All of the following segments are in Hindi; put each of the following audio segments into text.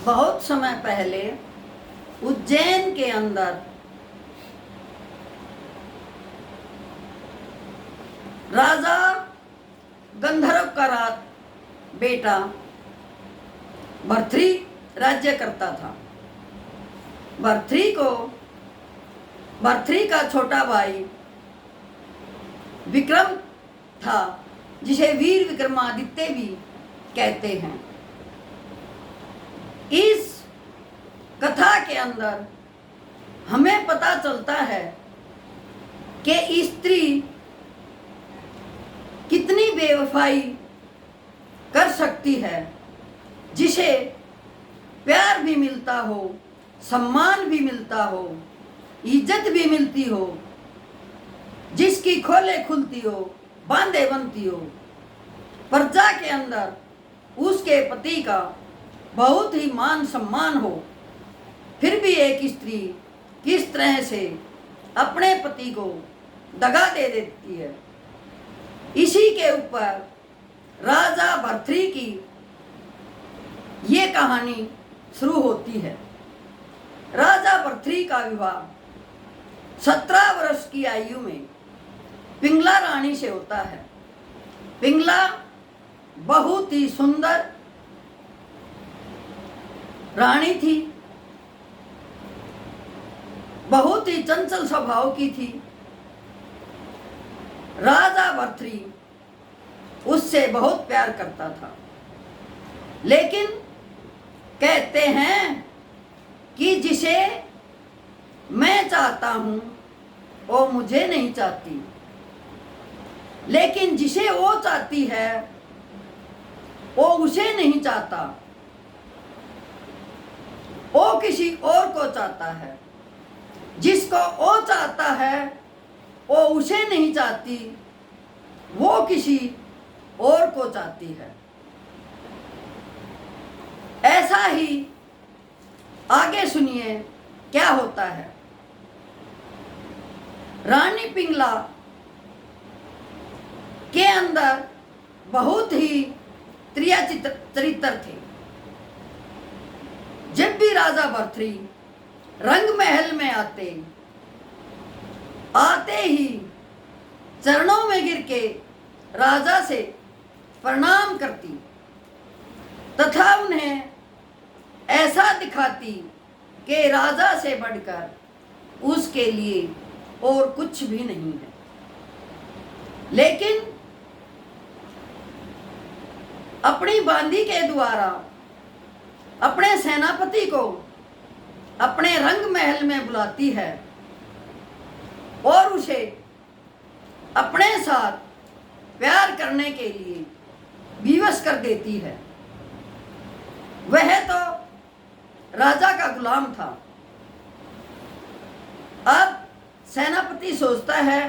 बहुत समय पहले उज्जैन के अंदर राजा गंधर्व का बेटा भर्तृ राज्य करता था। भर्तृ का छोटा भाई विक्रम था, जिसे वीर विक्रमादित्य भी कहते हैं। इस कथा के अंदर हमें पता चलता है कि स्त्री कितनी बेवफाई कर सकती है, जिसे प्यार भी मिलता हो, सम्मान भी मिलता हो, इज्जत भी मिलती हो, जिसकी खोले खुलती हो, बांधे बनती हो, प्रजा के अंदर उसके पति का बहुत ही मान सम्मान हो, फिर भी एक स्त्री किस तरह से अपने पति को दगा दे देती है। इसी के ऊपर राजा भर्तृ की ये कहानी शुरू होती है। राजा भर्तृ का विवाह 17 वर्ष की आयु में पिंगला रानी से होता है। पिंगला बहुत ही सुंदर रानी थी, बहुत ही चंचल स्वभाव की थी। राजा भर्तृ उससे बहुत प्यार करता था, लेकिन कहते हैं कि जिसे मैं चाहता हूं वो मुझे नहीं चाहती, लेकिन जिसे वो चाहती है वो उसे नहीं चाहता, वो किसी और को चाहता है। जिसको वो चाहता है वो उसे नहीं चाहती, वो किसी और को चाहती है। ऐसा ही आगे सुनिए क्या होता है। रानी पिंगला के अंदर बहुत ही त्रिया चरित्र थे। जब भी राजा भर्तृ रंग महल में आते ही चरणों में गिर के राजा से प्रणाम करती तथा उन्हें ऐसा दिखाती कि राजा से बढ़कर उसके लिए और कुछ भी नहीं है। लेकिन अपनी बांदी के द्वारा अपने सेनापति को अपने रंग महल में बुलाती है और उसे अपने साथ प्यार करने के लिए विवश कर देती है। वह तो राजा का गुलाम था। अब सेनापति सोचता है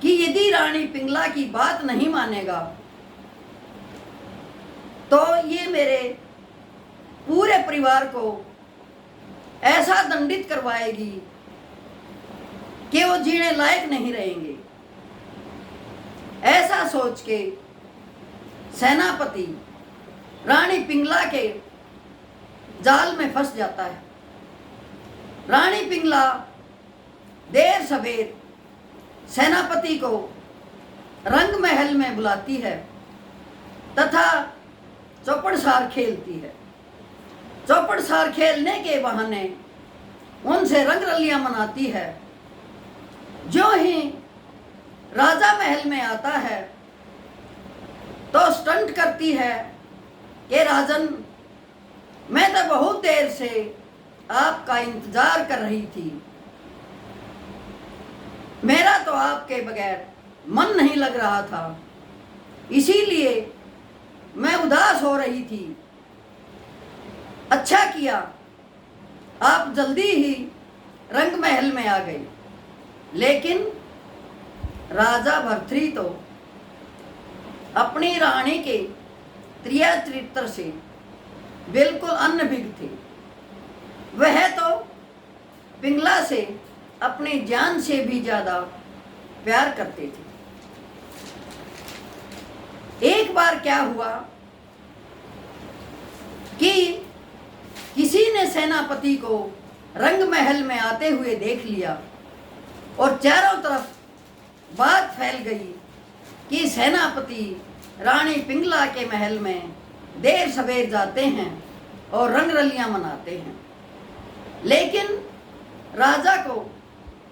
कि यदि रानी पिंगला की बात नहीं मानेगा तो ये मेरे पूरे परिवार को ऐसा दंडित करवाएगी कि वो जीने लायक नहीं रहेंगे। ऐसा सोच के सेनापति रानी पिंगला के जाल में फंस जाता है। रानी पिंगला देर सवेर सेनापति को रंग महल में बुलाती है तथा चौपड़सार खेलती है। चौपड़सार खेलने के बहाने उनसे रंग रलियां मनाती है। जो ही राजा महल में आता है तो स्टंट करती है कि राजन, मैं तो बहुत देर से आपका इंतजार कर रही थी, मेरा तो आपके बगैर मन नहीं लग रहा था, इसीलिए मैं उदास हो रही थी। अच्छा किया आप जल्दी ही रंग महल में आ गई। लेकिन राजा भर्तृ तो अपनी रानी के त्रिया चरित्र से बिल्कुल अनभिज्ञ थे। वह तो पिंगला से अपनी जान से भी ज्यादा प्यार करते थे। एक बार क्या हुआ कि ने सेनापति को रंग महल में आते हुए देख लिया और चारों तरफ बात फैल गई कि सेनापति रानी पिंगला के महल में देर सवेर जाते हैं और रंगरलियां मनाते हैं। लेकिन राजा को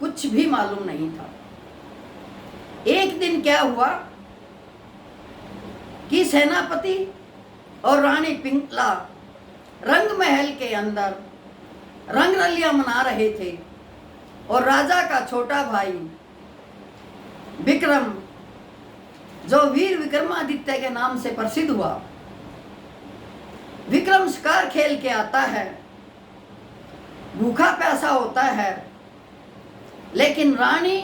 कुछ भी मालूम नहीं था। एक दिन क्या हुआ कि सेनापति और रानी पिंगला रंग महल के अंदर रंगरलियां मना रहे थे और राजा का छोटा भाई विक्रम, जो वीर विक्रमादित्य के नाम से प्रसिद्ध हुआ, विक्रम शिकार खेल के आता है, भूखा प्यासा होता है, लेकिन रानी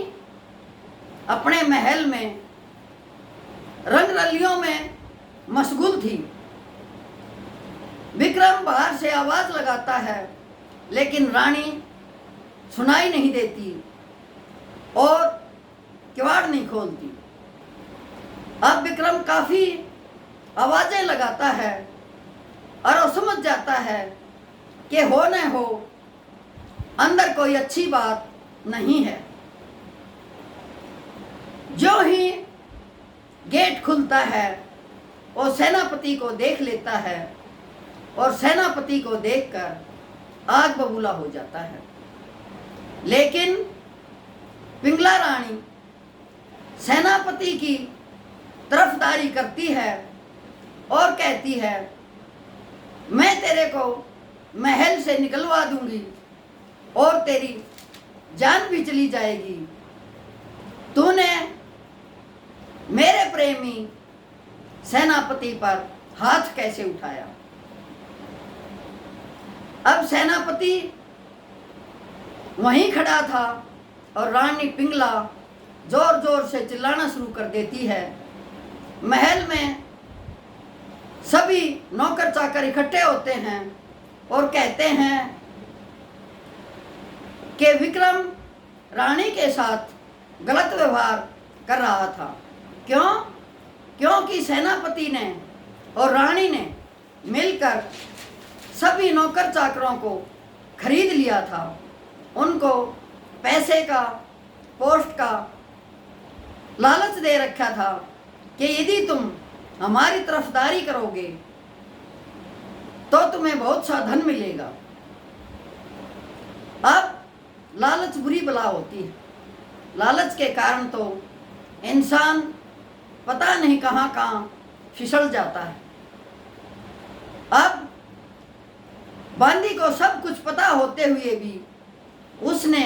अपने महल में रंगरलियों में मशगूल थी। विक्रम बाहर से आवाज लगाता है, लेकिन रानी सुनाई नहीं देती और किवाड़ नहीं खोलती। अब विक्रम काफी आवाजें लगाता है और वो समझ जाता है कि हो न हो अंदर कोई अच्छी बात नहीं है। जो ही गेट खुलता है वो सेनापति को देख लेता है और सेनापति को देखकर आग बबूला हो जाता है। लेकिन पिंगला रानी सेनापति की तरफदारी करती है और कहती है, मैं तेरे को महल से निकलवा दूंगी और तेरी जान भी चली जाएगी। तूने मेरे प्रेमी सेनापति पर हाथ कैसे उठाया? अब सेनापति वहीं खड़ा था और रानी पिंगला जोर जोर से चिल्लाना शुरू कर देती है। महल में सभी नौकर चाकर इकट्ठे होते हैं और कहते हैं कि विक्रम रानी के साथ गलत व्यवहार कर रहा था। क्यों? क्योंकि सेनापति ने और रानी ने मिलकर सभी नौकर चाकरों को खरीद लिया था। उनको पैसे का, पोस्ट का लालच दे रखा था कि यदि तुम हमारी तरफदारी करोगे तो तुम्हें बहुत सा धन मिलेगा। अब लालच बुरी बला होती है। लालच के कारण तो इंसान पता नहीं कहाँ कहाँ फिसल जाता है। अब बांदी को सब कुछ पता होते हुए भी उसने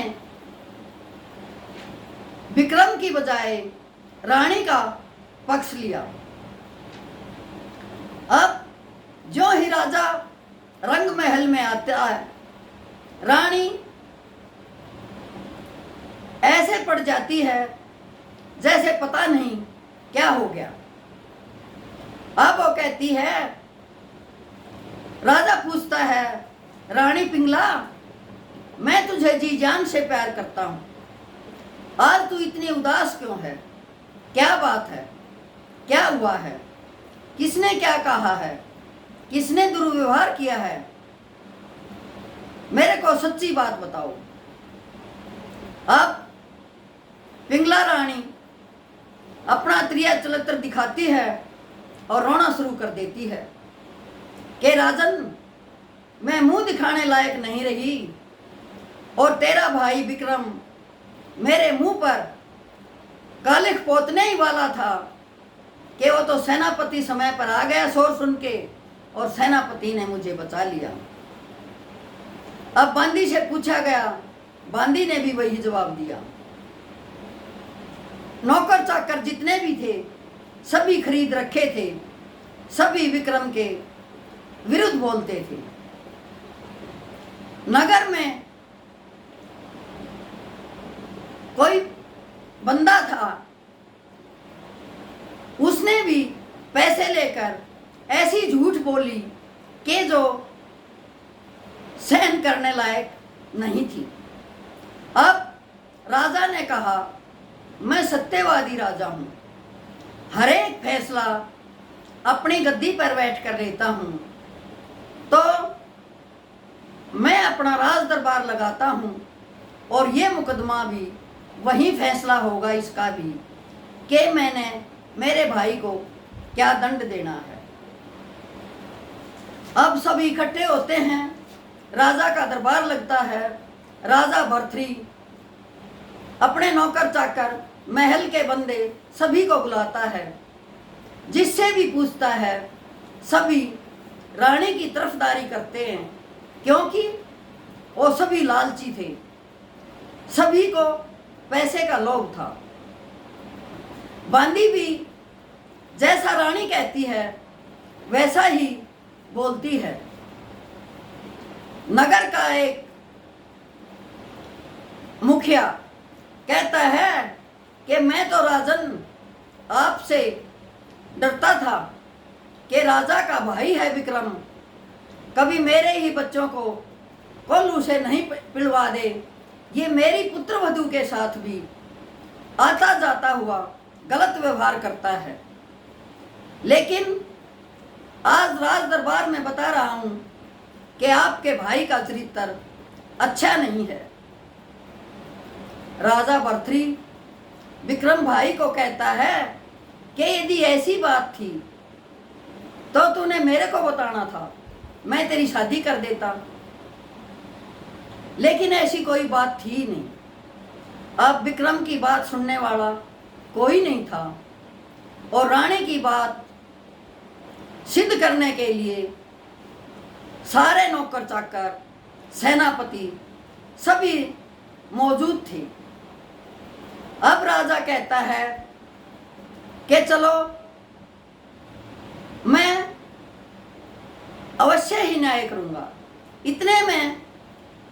विक्रम की बजाय रानी का पक्ष लिया। अब जो ही राजा रंग महल में आता है, रानी ऐसे पड़ जाती है जैसे पता नहीं क्या हो गया। अब वो कहती है, राजा पूछता है, रानी पिंगला, मैं तुझे जी जान से प्यार करता हूं, आज तू इतनी उदास क्यों है? क्या बात है? क्या हुआ है? किसने क्या कहा है? किसने दुर्व्यवहार किया है? मेरे को सच्ची बात बताओ। अब पिंगला रानी अपना त्रिया चरित्र दिखाती है और रोना शुरू कर देती है कि राजन, मैं मुंह दिखाने लायक नहीं रही और तेरा भाई विक्रम मेरे मुंह पर कालिख पोतने ही वाला था कि वो तो सेनापति समय पर आ गया शोर सुन के और सेनापति ने मुझे बचा लिया। अब बांदी से पूछा गया, बांदी ने भी वही जवाब दिया। नौकर चाकर जितने भी थे सभी खरीद रखे थे, सभी विक्रम के विरुद्ध बोलते थे। नगर में कोई बंदा था, उसने भी पैसे लेकर ऐसी झूठ बोली कि जो सहन करने लायक नहीं थी। अब राजा ने कहा, मैं सत्यवादी राजा हूं, हर एक फैसला अपनी गद्दी पर बैठ कर लेता हूं, तो अपना राज दरबार लगाता हूँ और ये मुकदमा भी वही फैसला होगा इसका भी कि मैंने मेरे भाई को क्या दंड देना है। अब सब इकट्ठे होते हैं, राजा का दरबार लगता है। राजा भर्तृ अपने नौकर चाकर, महल के बंदे सभी को बुलाता है, जिससे भी पूछता है सभी रानी की तरफदारी करते हैं, क्योंकि वो सभी लालची थे, सभी को पैसे का लोभ था। बांदी भी जैसा रानी कहती है वैसा ही बोलती है। नगर का एक मुखिया कहता है कि मैं तो राजन आपसे डरता था कि राजा का भाई है विक्रम, कभी मेरे ही बच्चों को कोल्लू से नहीं पिलवा दे। ये मेरी पुत्रवधू के साथ भी आता जाता हुआ गलत व्यवहार करता है। लेकिन आज राज दरबार में बता रहा हूं कि आपके भाई का चरित्र अच्छा नहीं है। राजा भर्तृ विक्रम भाई को कहता है कि यदि ऐसी बात थी तो तूने मेरे को बताना था, मैं तेरी शादी कर देता। लेकिन ऐसी कोई बात थी नहीं। अब विक्रम की बात सुनने वाला कोई नहीं था और रानी की बात सिद्ध करने के लिए सारे नौकर चाकर, सेनापति सभी मौजूद थे। अब राजा कहता है कि चलो मैं अवश्य ही न्याय करूंगा। इतने में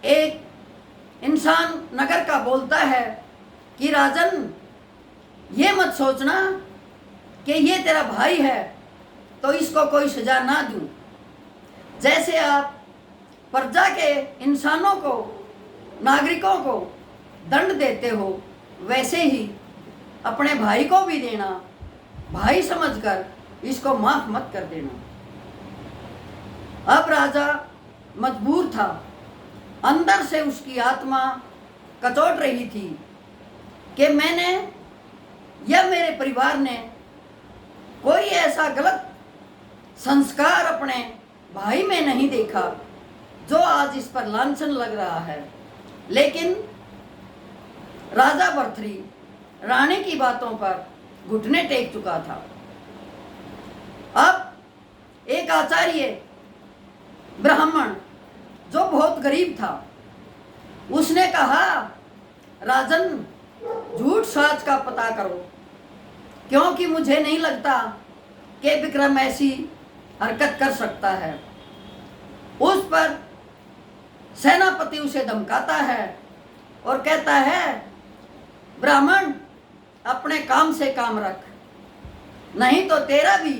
एक इंसान नगर का बोलता है कि राजन, ये मत सोचना कि ये तेरा भाई है तो इसको कोई सजा ना दूं। जैसे आप प्रजा के इंसानों को, नागरिकों को दंड देते हो, वैसे ही अपने भाई को भी देना। भाई समझकर इसको माफ मत कर देना। अब राजा मजबूर था, अंदर से उसकी आत्मा कचोट रही थी कि मैंने या मेरे परिवार ने कोई ऐसा गलत संस्कार अपने भाई में नहीं देखा जो आज इस पर लांछन लग रहा है। लेकिन राजा भर्तृ रानी की बातों पर घुटने टेक चुका था। अब एक आचार्य ब्राह्मण जो बहुत गरीब था, उसने कहा, राजन झूठ साच का पता करो, क्योंकि मुझे नहीं लगता कि विक्रम ऐसी हरकत कर सकता है। उस पर सेनापति उसे धमकाता है और कहता है, ब्राह्मण अपने काम से काम रख, नहीं तो तेरा भी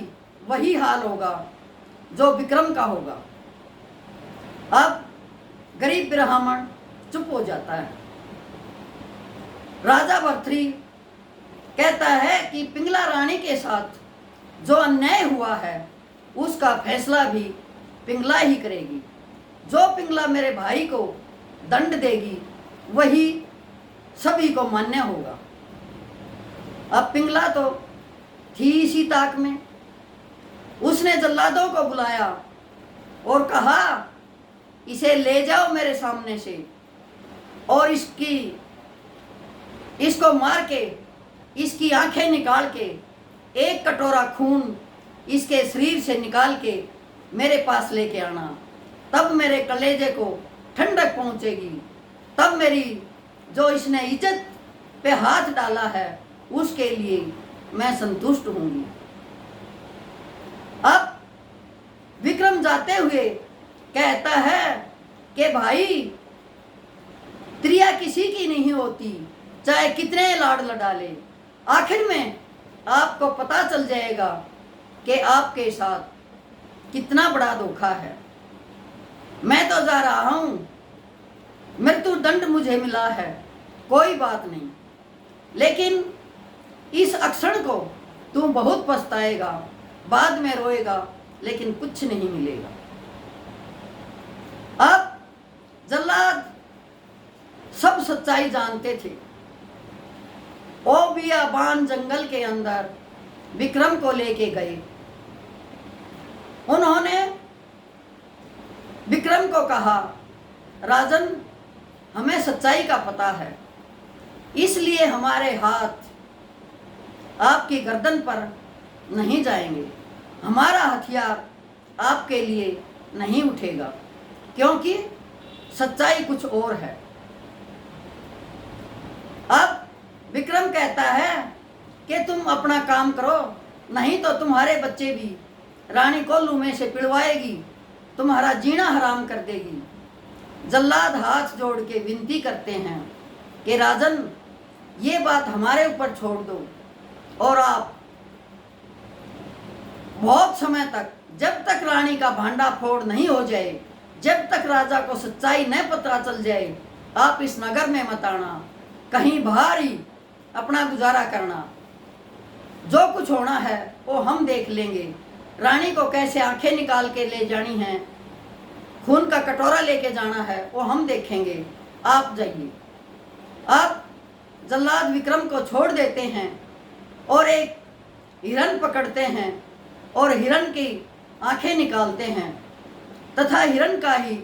वही हाल होगा जो विक्रम का होगा। अब गरीब ब्राह्मण चुप हो जाता है। राजा भर्तृ कहता है कि पिंगला रानी के साथ जो अन्याय हुआ है उसका फैसला भी पिंगला ही करेगी। जो पिंगला मेरे भाई को दंड देगी वही सभी को मान्य होगा। अब पिंगला तो थी इसी ताक में। उसने जल्लादों को बुलाया और कहा, इसे ले जाओ मेरे सामने से और इसको मार के, इसकी आंखें निकाल के, एक कटोरा खून इसके शरीर से निकाल के मेरे पास लेके आना। तब मेरे कलेजे को ठंडक पहुंचेगी, तब मेरी जो इसने इज्जत पे हाथ डाला है उसके लिए मैं संतुष्ट होंगी। अब विक्रम जाते हुए कहता है कि भाई, त्रिया किसी की नहीं होती, चाहे कितने लाड लड़ा ले, आखिर में आपको पता चल जाएगा कि आपके साथ कितना बड़ा धोखा है। मैं तो जा रहा हूं, मृत्यु दंड मुझे मिला है, कोई बात नहीं, लेकिन इस अक्षण को तू बहुत पछताएगा, बाद में रोएगा, लेकिन कुछ नहीं मिलेगा। अब सच्चाई जानते थे। ओ बियाबान जंगल के अंदर विक्रम को लेके गए। उन्होंने विक्रम को कहा, राजन, हमें सच्चाई का पता है, इसलिए हमारे हाथ आपकी गर्दन पर नहीं जाएंगे, हमारा हथियार आपके लिए नहीं उठेगा, क्योंकि सच्चाई कुछ और है। अब विक्रम कहता है कि तुम अपना काम करो, नहीं तो तुम्हारे बच्चे भी रानी कोल्लू में से पिलवाएगी, तुम्हारा जीना हराम कर देगी। जल्लाद हाथ जोड़ के विनती करते हैं कि राजन, ये बात हमारे ऊपर छोड़ दो और आप बहुत समय तक, जब तक रानी का भांडा फोड़ नहीं हो जाए, जब तक राजा को सच्चाई न पता चल जाए, आप इस नगर में मत आना, कहीं बाहर ही अपना गुजारा करना। जो कुछ होना है वो हम देख लेंगे। रानी को कैसे आंखें निकाल के ले जानी है, खून का कटोरा लेके जाना है, वो हम देखेंगे, आप जाइए। आप जल्लाद विक्रम को छोड़ देते हैं और एक हिरन पकड़ते हैं और हिरन की आंखें निकालते हैं तथा हिरन का ही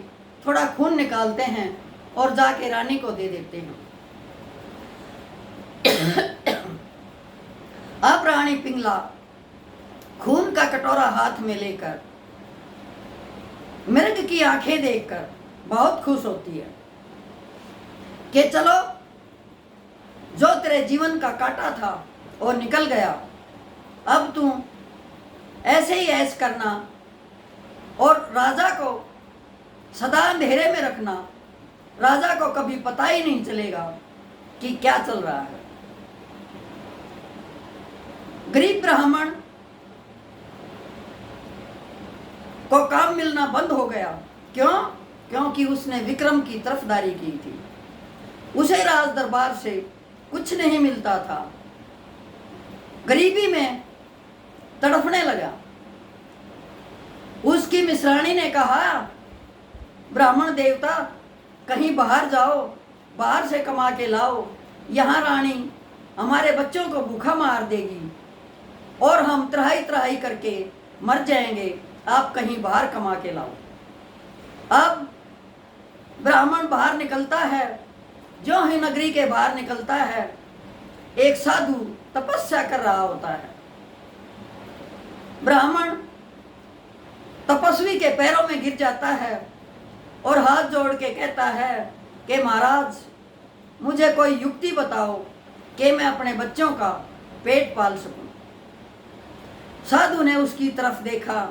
थोड़ा खून निकालते हैं और जाके रानी को दे देते हैं। अब रानी पिंगला खून का कटोरा हाथ में लेकर मृग की आंखें देखकर बहुत खुश होती है कि चलो, जो तेरे जीवन का कांटा था वो निकल गया, अब तू ऐसे ही ऐश करना और राजा को सदा अंधेरे में रखना, राजा को कभी पता ही नहीं चलेगा कि क्या चल रहा है। गरीब ब्राह्मण को काम मिलना बंद हो गया। क्यों? क्योंकि उसने विक्रम की तरफदारी की थी। उसे राज दरबार से कुछ नहीं मिलता था, गरीबी में तड़फने लगा। उसकी मिश्राणी ने कहा, ब्राह्मण देवता, कहीं बाहर जाओ, बाहर से कमा के लाओ, यहाँ रानी हमारे बच्चों को भूखा मार देगी और हम त्राही त्राही करके मर जाएंगे, आप कहीं बाहर कमा के लाओ। अब ब्राह्मण बाहर निकलता है। जो ही नगरी के बाहर निकलता है, एक साधु तपस्या कर रहा होता है। ब्राह्मण तपस्वी के पैरों में गिर जाता है और हाथ जोड़ के कहता है कि महाराज, मुझे कोई युक्ति बताओ कि मैं अपने बच्चों का पेट पाल सकूं। साधु ने उसकी तरफ देखा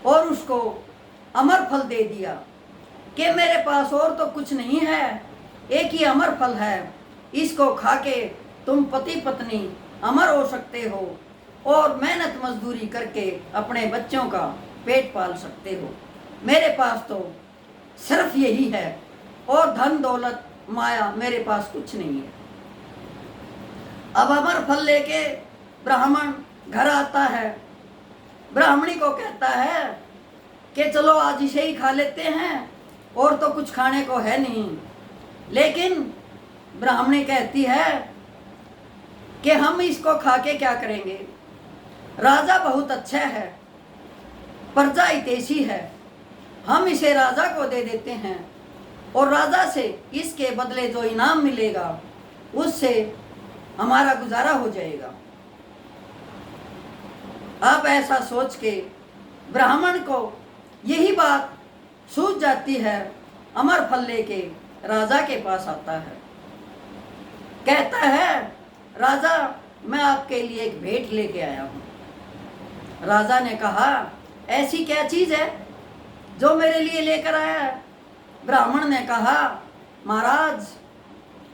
और उसको अमर फल दे दिया कि मेरे पास और तो कुछ नहीं है, एक ही अमर फल है, इसको खा के तुम पति पत्नी अमर हो सकते हो और मेहनत मजदूरी करके अपने बच्चों का पेट पाल सकते हो। मेरे पास तो सिर्फ यही है और धन दौलत माया मेरे पास कुछ नहीं है। अब अमर फल लेके ब्राह्मण घर आता है। ब्राह्मणी को कहता है कि चलो आज इसे ही खा लेते हैं, और तो कुछ खाने को है नहीं। लेकिन ब्राह्मणी कहती है कि हम इसको खा के क्या करेंगे, राजा बहुत अच्छा है, प्रजा हितैषी है, हम इसे राजा को दे देते हैं और राजा से इसके बदले जो इनाम मिलेगा उससे हमारा गुजारा हो जाएगा। अब ऐसा सोच के ब्राह्मण को यही बात सूझ जाती है। अमर फल लेके राजा के पास आता है, कहता है, राजा, मैं आपके लिए एक भेंट लेके आया हूँ। राजा ने कहा, ऐसी क्या चीज़ है जो मेरे लिए लेकर आया है? ब्राह्मण ने कहा, महाराज,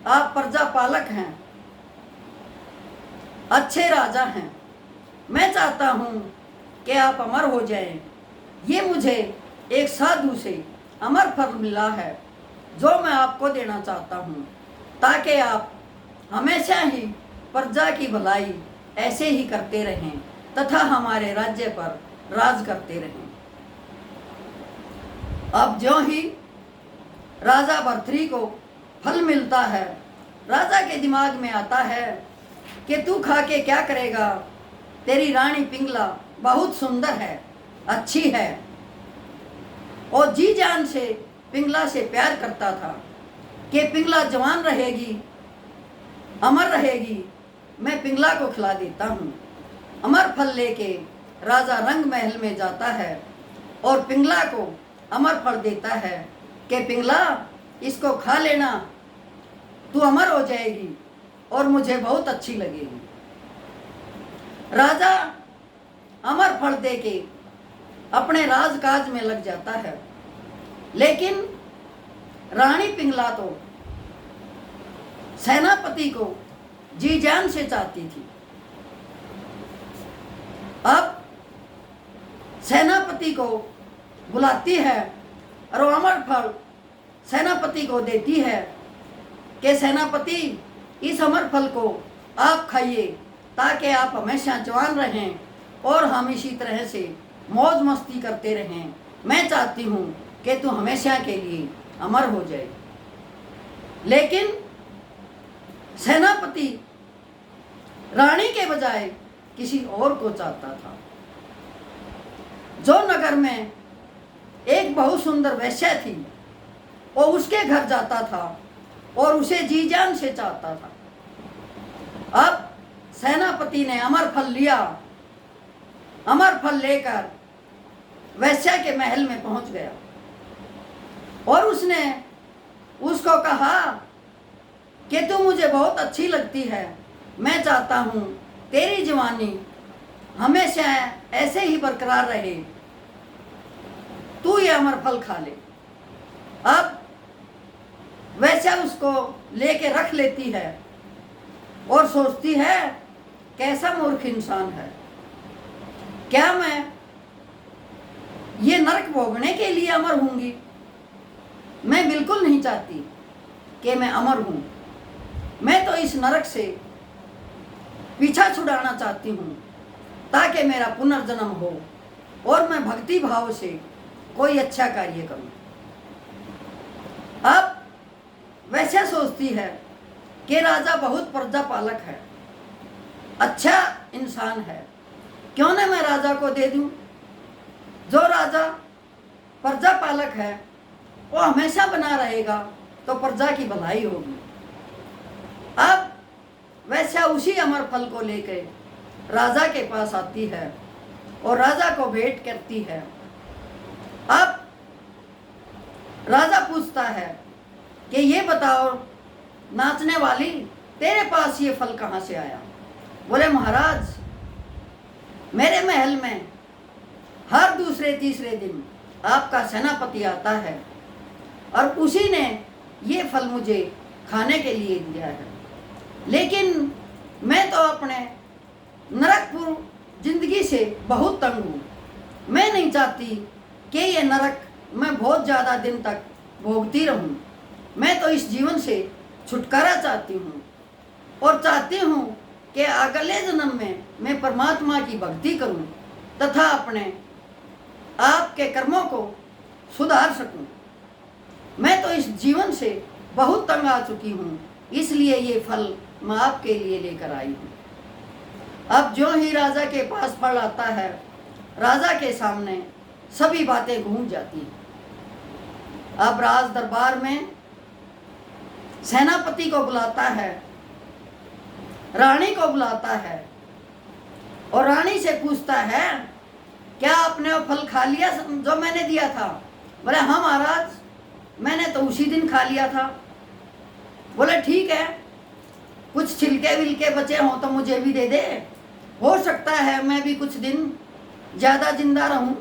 आप प्रजा पालक हैं, अच्छे राजा हैं, मैं चाहता हूँ कि आप अमर हो जाएं। ये मुझे एक साधु से अमर फल मिला है जो मैं आपको देना चाहता हूँ, ताकि आप हमेशा ही प्रजा की भलाई ऐसे ही करते रहें तथा हमारे राज्य पर राज करते रहें। अब ज्यों ही राजा भर्तृहरि को फल मिलता है, राजा के दिमाग में आता है कि तू खा के क्या करेगा, तेरी रानी पिंगला बहुत सुंदर है, अच्छी है, और जी जान से पिंगला से प्यार करता था कि पिंगला जवान रहेगी, अमर रहेगी, मैं पिंगला को खिला देता हूँ। अमर फल लेके राजा रंग महल में जाता है और पिंगला को अमर फल देता है कि पिंगला इसको खा लेना, तू अमर हो जाएगी और मुझे बहुत अच्छी लगेगी। राजा अमर फल दे के अपने राजकाज में लग जाता है, लेकिन रानी पिंगला तो सेनापति को जी जान से चाहती थी। अब सेनापति को बुलाती है और वो अमर फल सेनापति को देती है कि सेनापति इस अमर फल को आप खाइए ताकि आप हमेशा जवान रहें और हम इसी तरह से मौज मस्ती करते रहें। मैं चाहती हूँ कि तू हमेशा के लिए अमर हो जाए। लेकिन सेनापति रानी के बजाय किसी और को चाहता था। जो नगर में एक बहुत सुंदर वेश्या थी, वो उसके घर जाता था और उसे जी जान से चाहता था। अब सेनापति ने अमर फल लिया, अमर फल लेकर वेश्या के महल में पहुंच गया और उसने उसको कहा कि तू मुझे बहुत अच्छी लगती है, मैं चाहता हूँ तेरी जवानी हमेशा ऐसे ही बरकरार रहे, तू ये अमर फल खा ले। अब वैसे उसको लेके रख लेती है और सोचती है कैसा मूर्ख इंसान है, क्या मैं ये नरक भोगने के लिए अमर होंगी? मैं बिल्कुल नहीं चाहती कि मैं अमर हूँ, मैं तो इस नरक से पीछा छुड़ाना चाहती हूँ ताकि मेरा पुनर्जन्म हो और मैं भक्ति भाव से कोई अच्छा कार्य करूँ। अब वैसे सोचती है कि राजा बहुत प्रजा पालक है, अच्छा इंसान है, क्यों न मैं राजा को दे दूं। जो राजा प्रजा पालक है वो हमेशा बना रहेगा तो प्रजा की भलाई होगी। अब वैसे उसी अमर फल को लेकर राजा के पास आती है और राजा को भेंट करती है। अब राजा पूछता है कि ये बताओ नाचने वाली, तेरे पास ये फल कहाँ से आया? बोले महाराज, मेरे महल में हर दूसरे तीसरे दिन आपका सेनापति आता है और उसी ने ये फल मुझे खाने के लिए दिया है, लेकिन मैं तो अपने नरकपूर्ण जिंदगी से बहुत तंग हूँ। मैं नहीं चाहती कि ये नरक मैं बहुत ज़्यादा दिन तक भोगती रहूँ। मैं तो इस जीवन से छुटकारा चाहती हूँ और चाहती हूँ कि अगले जन्म में मैं परमात्मा की भक्ति करूँ तथा अपने आपके कर्मों को सुधार सकूँ। मैं तो इस जीवन से बहुत तंग आ चुकी हूँ, इसलिए ये फल मैं आपके लिए लेकर आई हूँ। अब जो ही राजा के पास फल आता है, राजा के सामने सभी बातें घूम जाती हैं। अब राज दरबार में सेनापति को बुलाता है, रानी को बुलाता है और रानी से पूछता है क्या आपने वो फल खा लिया जो मैंने दिया था? बोले हाँ महाराज, मैंने तो उसी दिन खा लिया था। बोले ठीक है, कुछ छिलके विलके बचे हों तो मुझे भी दे दे, हो सकता है मैं भी कुछ दिन ज़्यादा जिंदा रहूं,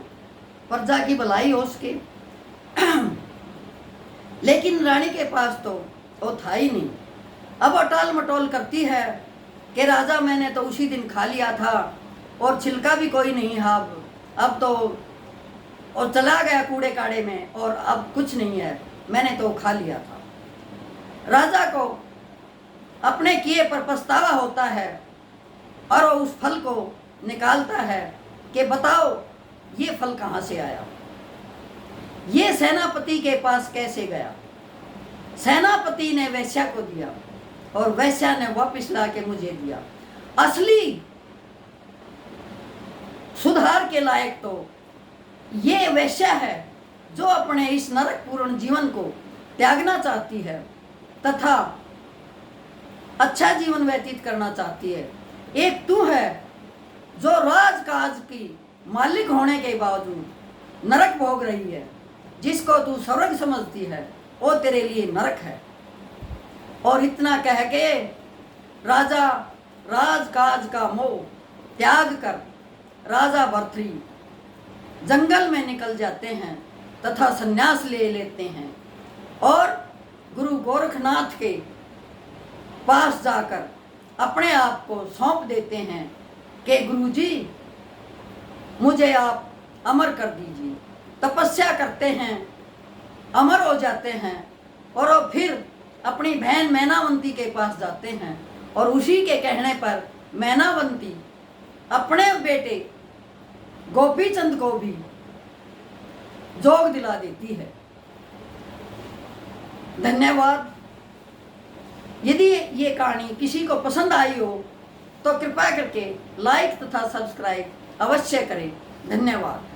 प्रजा की भलाई हो सके। लेकिन रानी के पास तो वो था ही नहीं। अब वो टाल मटोल करती है कि राजा मैंने तो उसी दिन खा लिया था और छिलका भी कोई नहीं है, अब तो और चला गया कूड़े काड़े में और अब कुछ नहीं है, मैंने तो खा लिया था। राजा को अपने किए पर पछतावा होता है और वो उस फल को निकालता है कि बताओ ये फल कहाँ से आया, ये सेनापति के पास कैसे गया। सेनापति ने वैश्या को दिया और वैश्या ने वापस ला के मुझे दिया। असली सुधार के लायक तो ये वैश्या है जो अपने इस नरक पूर्ण जीवन को त्यागना चाहती है तथा अच्छा जीवन व्यतीत करना चाहती है। एक तू है जो राजकाज की मालिक होने के बावजूद नरक भोग रही है, जिसको तू स्वर्ग समझती है वो तेरे लिए नरक है। और इतना कह के राजा राजकाज का मोह त्याग कर राजा भर्तृ जंगल में निकल जाते हैं तथा संन्यास ले लेते हैं और गुरु गोरखनाथ के पास जाकर अपने आप को सौंप देते हैं कि गुरुजी मुझे आप अमर कर दीजिए। तपस्या करते हैं, अमर हो जाते हैं और वो फिर अपनी बहन मैनावंती के पास जाते हैं और उसी के कहने पर मैनावंती अपने बेटे गोपीचंद को भी जोग दिला देती है। धन्यवाद। यदि ये कहानी किसी को पसंद आई हो तो कृपया करके लाइक तथा सब्सक्राइब अवश्य करें। धन्यवाद।